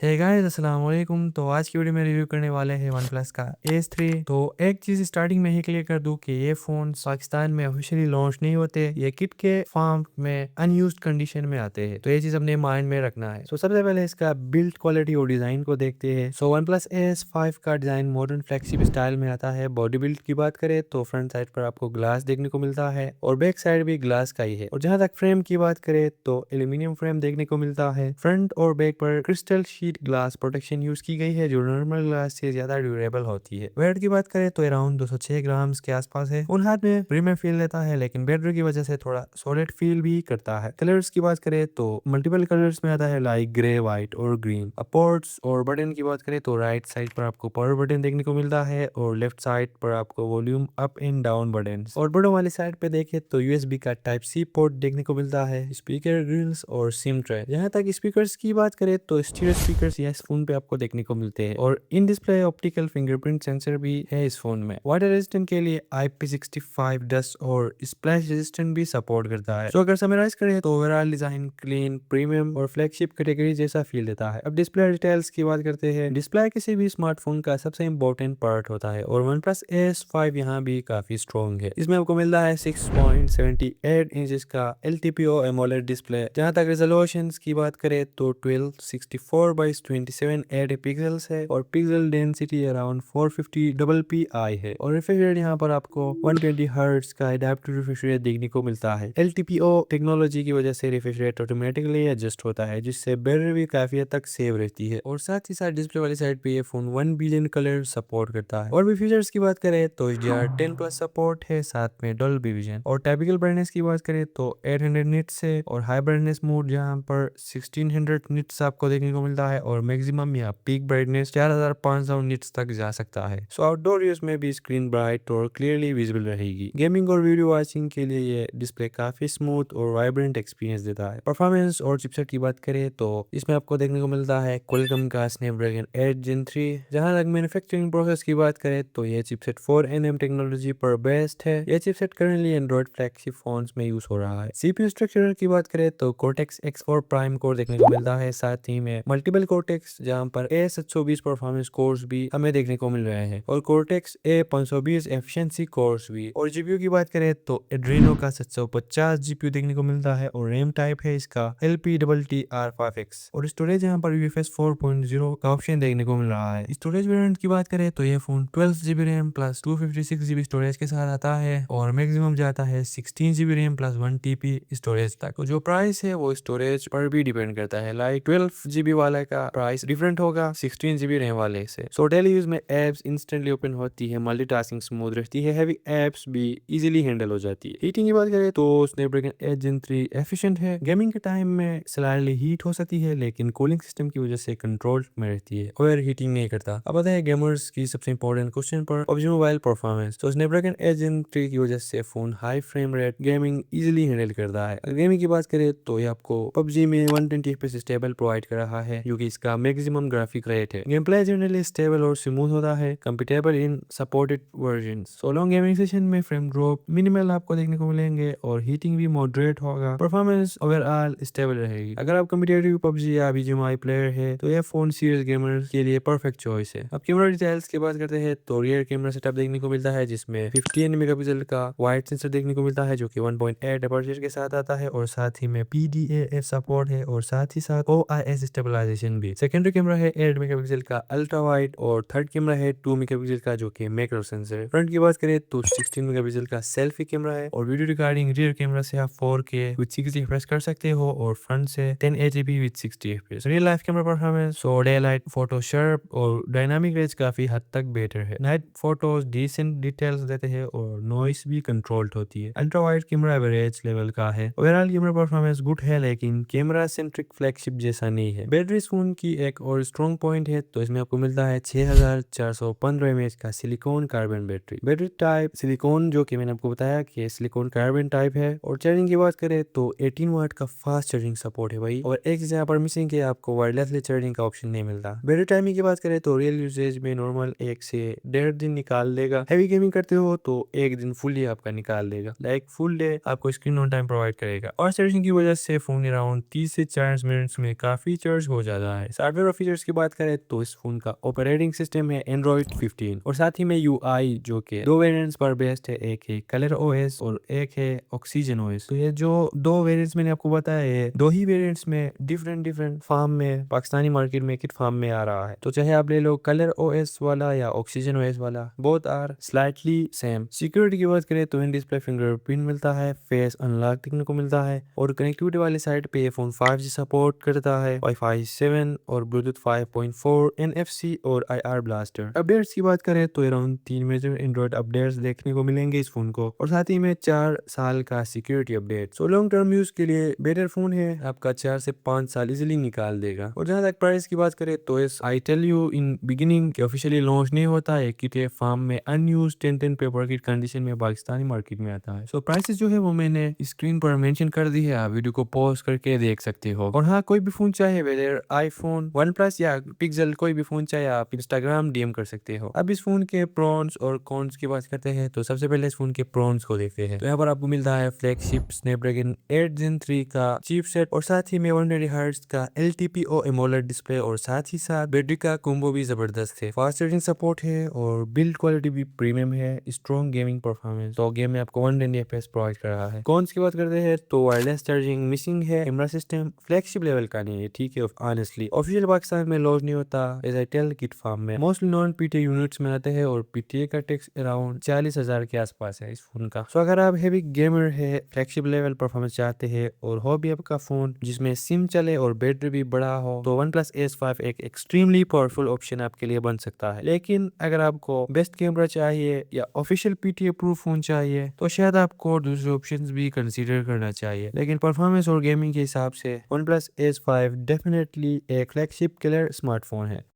Hey guys अस्सलाम वालेकुम। तो आज की वीडियो में रिव्यू करने वाले हैं वन प्लस का एस 3। तो एक चीज़ स्टार्टिंग में ही क्लियर कर दूं कि ये फ़ोन पाकिस्तान में ऑफिशियली लॉन्च नहीं होते, ये किट के फॉर्म में अनयूज्ड कंडीशन में आते हैं। तो ये चीज़ अपने माइंड में रखना है। सबसे पहले इसका बिल्ड क्वालिटी और डिज़ाइन को देखते हैं। वन प्लस एस 5 का डिज़ाइन मॉडर्न फ्लैगशिप स्टाइल में आता है। बॉडी बिल्ड की बात करें तो फ्रंट साइड पर आपको ग्लास देखने को मिलता है और बैक साइड भी ग्लास का ही है। और जहाँ तक फ्रेम की बात करें तो एल्यूमिनियम फ्रेम देखने को मिलता है। फ्रंट और बैक पर crystal sheet glass protection use की गई है जो नॉर्मल ग्लास से ज्यादा ड्यूरेबल होती है। वेट की बात करें तो अराउंड 206 ग्राम के आसपास है। उन हाथ में प्रीमियम फील लेता है लेकिन बैटरी की वजह से थोड़ा सॉलिड फील भी करता है। कलर्स की बात करें तो मल्टीपल कलर्स में आता है लाइक ग्रे, व्हाइट और ग्रीन। पोर्ट्स और बटन की बात करें तो राइट साइड पर आपको पावर बटन देखने को मिलता है और लेफ्ट साइड पर आपको volume up and down button. और बटन वाली साइड पे देखें तो यूएसबी का टाइप सी पोर्ट देखने को मिलता है, स्पीकर ग्रिल्स और सिम ट्रे। यहाँ तक स्पीकर्स की बात करें तो स्टीरियो स्पीकर्स इस फोन पे आपको देखने को मिलते हैं और in display optical fingerprint sensor भी है इस फोन में। वाटर रेजिस्टेंट के लिए IP65 डस्ट और स्प्लैश रेजिस्टेंट भी सपोर्ट करता है। तो अगर समराइज करें तो ओवरऑल डिजाइन क्लीन, प्रीमियम और फ्लैगशिप कैटेगरी जैसा फील देता है। अब डिस्प्ले डिटेल्स की बात करते हैं। डिस्प्ले किसी भी स्मार्टफोन का सबसे इंपॉर्टेंट पार्ट होता है और वन प्लस एस 5 यहाँ भी काफी स्ट्रॉन्ग है। इसमें आपको मिलता है 6.78 इंच का LTPO एमोलेड डिस्प्ले। जहाँ तक रेजोल्यूशन की बात करें तो 1264 बाई 27 पिक्सल्स है और pixel density around 450 double PI है। और रिफ्रेश रेट यहाँ पर आपको 120 हर्ट्ज का एडेप्टिव रिफ्रेश रेट देखने को मिलता है। LTPO टेक्नोलॉजी की वजह से रिफ्रेश रेट ऑटोमेटिकली एडजस्ट होता है जिससे बैटरी भी काफी हद तक सेव रहती है। और साथ ही साथ डिस्प्ले वाली साइड पे ये फोन 1 बिलियन कलर सपोर्ट करता है। और भी फीचर्स की बात करें तो HDR10 प्लस सपोर्ट है, साथ में डॉल्बी विजन। और टाइपिकल ब्राइटनेस की बात करें तो 800 निट्स है और हाई ब्राइटनेस मोड जहाँ पर 1600 निट्स आपको देखने को मिलता है और मैक्सिमम या पीक ब्राइटनेस 4500 निट्स तक जा सकता है। आउटडोर यूज में भी स्क्रीन ब्राइट और क्लियरली विजिबल रहेगी। गेमिंग और वीडियो वॉचिंग के लिए ये डिस्प्ले काफी स्मूथ और वाइब्रेंट एक्सपीरियंस देता है। परफॉर्मेंस और चिपसेट की बात करें तो इसमें आपको देखने को मिलता है क्वालकॉम का स्नैपड्रैगन 8 Gen 3। जहां तक मैन्युफैक्चरिंग प्रोसेस की बात करें तो ये चिपसेट 4nm टेक्नोलॉजी पर बेस्ड है। ये chipset currently Android flagship phones में यूज हो रहा है। CPU स्ट्रक्चर की बात करें तो Cortex X4 प्राइम कोर देखने को मिलता है, साथ ही में मल्टीपल Cortex जहां पर A720 परफॉर्मेंस कोर्स भी हमें देखने को मिल रहे हैं और Cortex A520 एफिशिएंसी कोर्स भी। और जीपीयू की बात करें तो Adreno का 750 जीपीयू देखने को मिलता है और रैम टाइप है इसका LPDDR5X। और स्टोरेज यहाँ पर UFS 4.0 का ऑप्शन देखने को मिल रहा है। स्टोरेज वेरिएंट की बात करें तो ये phone 12GB RAM plus 256GB storage के साथ आता है और मैक्सिमम जाता है 16GB RAM plus 1TB storage तक। जो प्राइस है वो स्टोरेज पर भी डिपेंड करता है, लाइक 12GB वाले का प्राइस डिफरेंट होगा 16GB रैम वाले से। डेली यूज में एप्स इंस्टेंटली ओपन होती है, मल्टीटास्किंग स्मूथ रहती है, हैवी एप्स भी इजीली हैंडल हो जाती है। हीटिंग की बात करें तो स्नैपड्रैगन 8 Gen 3 एफिशिएंट है। गेमिंग के टाइम में स्लाइटली हीट हो सकती है लेकिन कूलिंग सिस्टम की वजह से कंट्रोल में रहती है, ओवर हीटिंग नहीं करता। अब आता है गेमर्स की सबसे इंपॉर्टेंट क्वेश्चन पर, PUBG mobile performance. Snapdragon 8 Gen 3 की वजह से phone high frame rate gaming easily handle करता है। गेमिंग की बात करें तो ये आपको PUBG में 120 FPS स्टेबल प्रोवाइड कर रहा है क्योंकि इसका मैक्सिमम ग्राफिक रेट है। गेम प्ले जनरली स्टेबल और स्मूथ होता है, compatible in supported versions. Long gaming session में फ्रेम ड्रॉप मिनिमल आपको देखने को मिलेंगे और हीटिंग भी मॉडरेट होगा। परफॉर्मेंस ओवरऑल स्टेबल रहेगी। अगर आप कम्पिटेटिव PUBG या BGMI प्लेयर है तो यह फोन सीरियस गेमर्स के लिए परफेक्ट चॉइस है। अब कैमरा डिटेल्स की बात करते हैं तो रियर कैमरा सेटअप देखने को मिलता है जिसमें 15 मेगापिक्सल का वाइड सेंसर देखने को मिलता है जो कि 1.8 अपर्चर के साथ आता है और साथ ही में PDAF सपोर्ट है और साथ ही साथ OIS स्टेबलाइजेशन भी। सेकेंडरी कैमरा है 8 मेगापिक्सल का अल्ट्रा वाइड और थर्ड कैमरा है 2 मेगापिक्सल का जो कि मैक्रो सेंसर है। फ्रंट की बात करें तो 16 मेगापिक्सल का सेल्फी कैमरा है और वीडियो रिकॉर्डिंग रियर कैमरा से आप 4K विद 60 FPS कर सकते हो और फ्रंट से 1080p with 60 FPS। Real life camera performance day light photo sharp और डायनामिक रेंज काफी हद तक बेटर है। नाइट फोटोज डिसेंट डिटेल्स देते हैं और नॉइस भी कंट्रोल्ड होती है। Ultra wide camera average level का है। ओवरऑल कैमरा परफॉर्मेंस गुड है लेकिन कैमरा सेंट्रिक फ्लैगशिप जैसा नहीं है। बैटरी फोन की एक और स्ट्रॉन्ग पॉइंट है तो इसमें आपको मिलता है 6415 mAh का silicon carbon battery type silicon, जो कि मैंने आपको बताया कि सिलिकॉन कार्बन टाइप है। और चार्जिंग की बात करें तो 18 वाट का फास्ट चार्जिंग सपोर्ट है भाई। और एक चीज यहाँ पर मिसिंग है, आपको वायरलेसली चार्जिंग का ऑप्शन नहीं मिलता। बैटरी टाइमिंग की बात करें तो रियल यूजेज में नॉर्मल 1 से 1.5 दिन निकाल देगा। हैवी गेमिंग करते हो तो 1 दिन फुली आपका निकाल देगा, लाइक फुल डे आपको स्क्रीन ऑन टाइम प्रोवाइड करेगा। और चार्जिंग की वजह से फोन अराउंड 30 से 40 मिनट्स में काफी चार्ज हो जाता मिलता है। सॉफ्टवेयर और फीचर्स की बात करें तो इस फोन का ऑपरेटिंग सिस्टम है एंड्रॉइड 15 और साथ ही में यूआई जो कि दो वेरिएंट्स पर बेस्ड है, एक है कलर ओएस और एक है ऑक्सीजन ओएस। तो ये जो दो वेरिएंट्स मैंने आपको बताया है, दो ही वेरिएंट्स में डिफरेंट फार्म में पाकिस्तानी मार्केट में किट फार्म में आ रहा है। तो चाहे आप ले लो कलर ओएस वाला या ऑक्सीजन ओएस वाला, both are slightly same. Security की बात करें तो इन डिस्प्ले फिंगरप्रिंट मिलता है, फेस अनलॉक देखने को मिलता है और कनेक्टिविटी वाली साइड पे ये फोन 5G सपोर्ट करता है, वाईफाई 7 और ब्लूटूथ 5.4, एनएफसी और आईआर ब्लास्टर। अपडेट्स की बात करें तो अराउंड 3 मेजर एंड्रॉइड अपडेट्स देखने को मिलेंगे इस फोन को और साथ ही में 4 साल का security update. So long term use के लिए बेटर फोन है, आपका 4 से 5 साल इजिली निकाल देगा। और जहां तक प्राइस की बात करें तो इस I tell you in beginning कि ऑफिशियली लॉन्च नहीं होता है, किट फार्म में अनयूज 10 पेपर किट कंडीशन में पाकिस्तानी मार्केट में आता है। सो प्राइसेस जो है वो मैंने स्क्रीन पर मेंशन कर दी है, आप वीडियो को पॉज करके देख सकते हो। और हाँ, कोई भी फोन चाहे वेदर आईफोन, वन प्लस या पिक्सल, कोई भी फोन चाहे आप इंस्टाग्राम डीएम कर सकते हो। अब इस फोन के प्रॉन्स और कॉन्स की बात करते हैं तो सबसे पहले इस फोन के प्रॉन्स को देखते हैं। तो यहाँ पर आपको मिलता है फ्लैगशिप स्नैपड्रैगन 8 Gen 3 का चिपसेट और साथ ही में 120 हर्ट्ज का LTPO एमोलेड डिस्प्ले और साथ ही साथ बैटरी का कॉम्बो भी जबरदस्त है। फास्ट चार्जिंग सपोर्ट है और बिल्ड क्वालिटी भी प्रीमियम है, स्ट्रॉन्ग गेमिंग परफॉर्मेंस, तो गेम में आपको 120 FPS प्रोवाइड कर रहा है। कॉन्स की बात करते हैं तो वायरलेस चार्जिंग मिसिंग है, कैमरा सिस्टम फ्लैगशिप लेवल का नहीं है, ठीक है, ऑनेस्टली ऑफिशियल पाकिस्तान में लॉन्च नहीं होता as I tell kit form में, मोस्टली नॉन पीटीए यूनिट्स में आते हैं और पीटीए का टैक्स अराउंड 40,000 के आसपास है इस फोन का। सो अगर आप हैवी गेमर है, फ्लैगशिप लेवल परफॉर्मेंस चाहते हैं और हो भी आपका फोन जिसमें सिम चले और बैटरी भी बड़ा हो तो OnePlus S5 एक एक्सट्रीमली पावरफुल ऑप्शन आपके लिए बन सकता है। लेकिन अगर आपको बेस्ट कैमरा चाहिए या ऑफिशियल पीटीए प्रूफ फोन चाहिए तो शायद आपको दूसरे ऑप्शंस भी कंसीडर करना चाहिए। लेकिन परफॉर्मेंस और गेमिंग के हिसाब से OnePlus S5 डेफिनेटली एक फ्लैगशिप किलर स्मार्टफोन है।